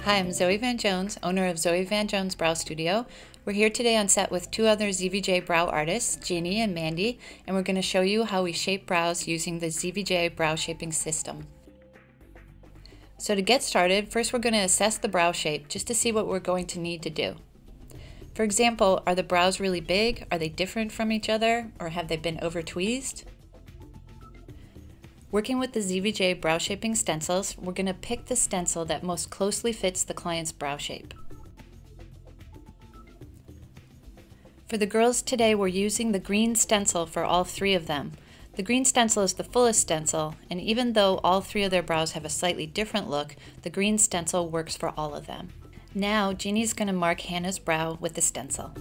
Hi, I'm Zoey Van Jones, owner of Zoey Van Jones Brow Studio. We're here today on set with two other ZVJ brow artists, Jeannie and Mandy, and we're going to show you how we shape brows using the ZVJ brow shaping system. So to get started, first we're going to assess the brow shape just to see what we're going to need to do. For example, are the brows really big? Are they different from each other? Or have they been over-tweezed? Working with the ZVJ brow shaping stencils, we're going to pick the stencil that most closely fits the client's brow shape. For the girls today, we're using the green stencil for all three of them. The green stencil is the fullest stencil, and even though all three of their brows have a slightly different look, the green stencil works for all of them. Now, Jeannie's going to mark Hannah's brow with the stencil.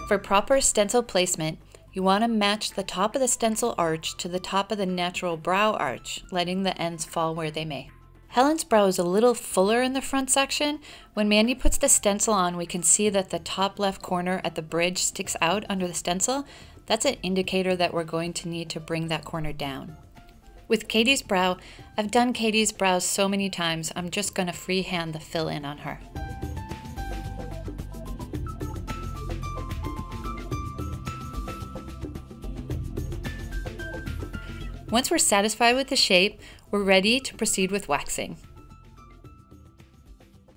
For proper stencil placement, you want to match the top of the stencil arch to the top of the natural brow arch, letting the ends fall where they may. Helen's brow is a little fuller in the front section. When Mandy puts the stencil on, we can see that the top left corner at the bridge sticks out under the stencil. That's an indicator that we're going to need to bring that corner down. With Katie's brow, I've done Katie's brows so many times, I'm just going to freehand the fill-in on her. Once we're satisfied with the shape, we're ready to proceed with waxing.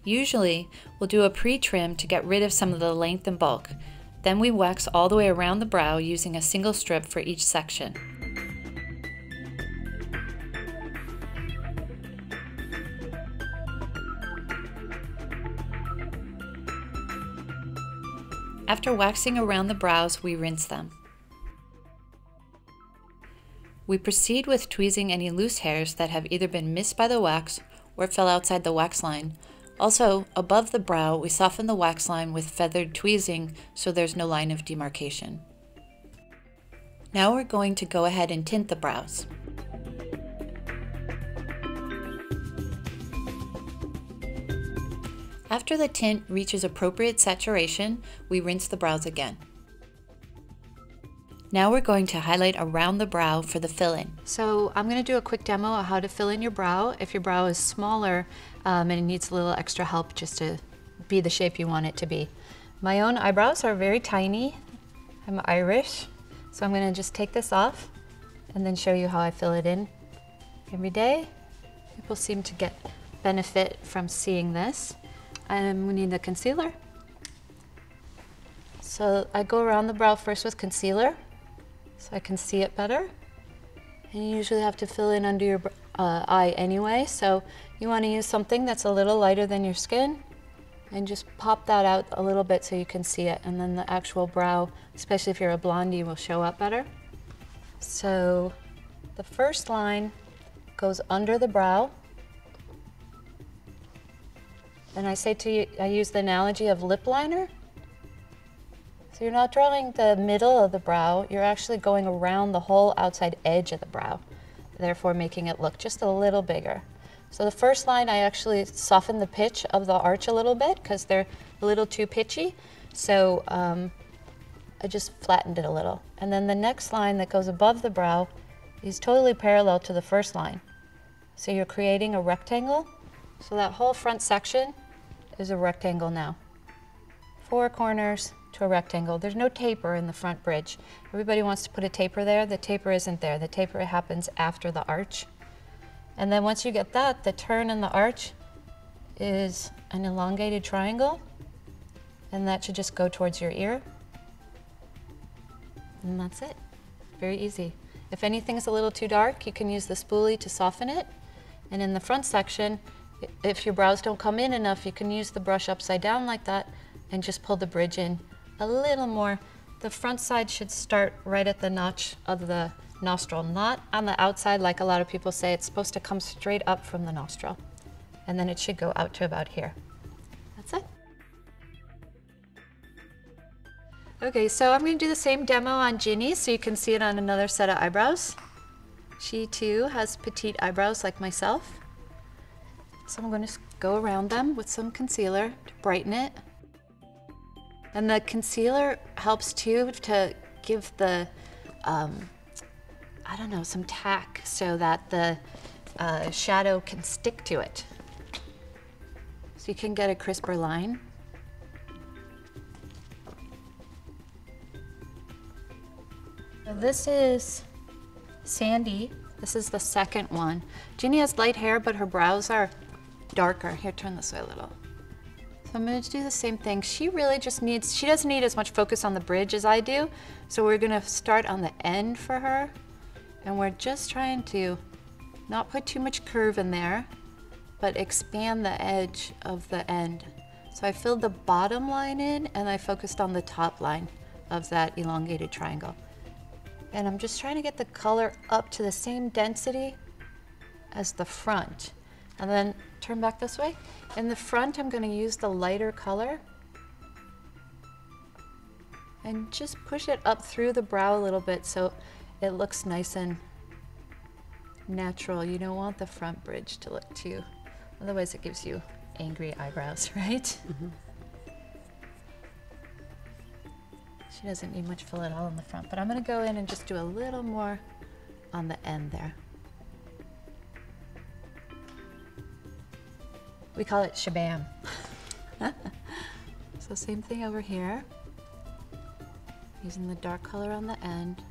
Usually, we'll do a pre-trim to get rid of some of the length and bulk. Then we wax all the way around the brow using a single strip for each section. After waxing around the brows, we rinse them. We proceed with tweezing any loose hairs that have either been missed by the wax or fell outside the wax line. Also, above the brow, we soften the wax line with feathered tweezing so there's no line of demarcation. Now we're going to go ahead and tint the brows. After the tint reaches appropriate saturation, we rinse the brows again. Now we're going to highlight around the brow for the fill-in. So I'm going to do a quick demo of how to fill in your brow if your brow is smaller and it needs a little extra help just to be the shape you want it to be. My own eyebrows are very tiny. I'm Irish, so I'm going to just take this off and then show you how I fill it in every day. People seem to get benefit from seeing this. We need the concealer. So I go around the brow first with concealer, so I can see it better. And you usually have to fill in under your eye anyway, so you want to use something that's a little lighter than your skin and just pop that out a little bit so you can see it, and then the actual brow, especially if you're a blondie, will show up better. So the first line goes under the brow. And I say to you, I use the analogy of lip liner. So you're not drawing the middle of the brow, you're actually going around the whole outside edge of the brow, therefore making it look just a little bigger. So the first line, I actually soften the pitch of the arch a little bit because they're a little too pitchy. So I just flattened it a little. And then the next line that goes above the brow is totally parallel to the first line. So you're creating a rectangle. So that whole front section is a rectangle now. Four corners to a rectangle. There's no taper in the front bridge. Everybody wants to put a taper there. The taper isn't there. The taper happens after the arch. And then once you get that, the turn in the arch is an elongated triangle, and that should just go towards your ear. And that's it. Very easy. If anything's a little too dark, you can use the spoolie to soften it. And in the front section, if your brows don't come in enough, you can use the brush upside down like that and just pull the bridge in a little more. The front side should start right at the notch of the nostril, not on the outside like a lot of people say. It's supposed to come straight up from the nostril, and then it should go out to about here. That's it. Okay, so I'm going to do the same demo on Ginny so you can see it on another set of eyebrows. She too has petite eyebrows like myself. So I'm going to go around them with some concealer to brighten it. And the concealer helps too to give the I don't know, some tack so that the shadow can stick to it. So you can get a crisper line. So this is Sandy. This is the second one. Ginny has light hair, but her brows are darker. Here, turn this way a little. So I'm going to do the same thing. She really just needs, she doesn't need as much focus on the bridge as I do. So we're going to start on the end for her. And we're just trying to not put too much curve in there, but expand the edge of the end. So I filled the bottom line in and I focused on the top line of that elongated triangle. And I'm just trying to get the color up to the same density as the front. And then turn back this way. In the front, I'm going to use the lighter color and just push it up through the brow a little bit so it looks nice and natural. You don't want the front bridge to look too, otherwise it gives you angry eyebrows, right? Mm-hmm. She doesn't need much fill at all in the front, but I'm going to go in and just do a little more on the end there. We call it shabam. So same thing over here. Using the dark color on the end.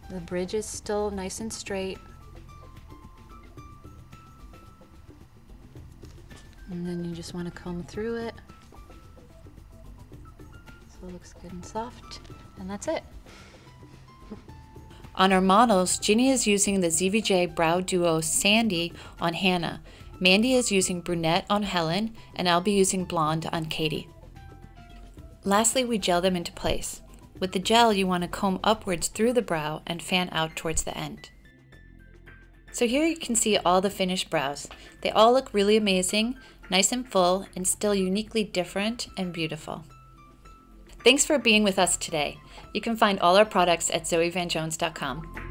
The bridge is still nice and straight. And then you just want to comb through it so it looks good and soft, and that's it. On our models, Ginny is using the ZVJ Brow Duo Sandy on Hannah, Mandy is using Brunette on Helen, and I'll be using Blonde on Katie. Lastly, we gel them into place. With the gel, you want to comb upwards through the brow and fan out towards the end. So here you can see all the finished brows. They all look really amazing, nice and full, and still uniquely different and beautiful. Thanks for being with us today. You can find all our products at ZoeyVanJones.com.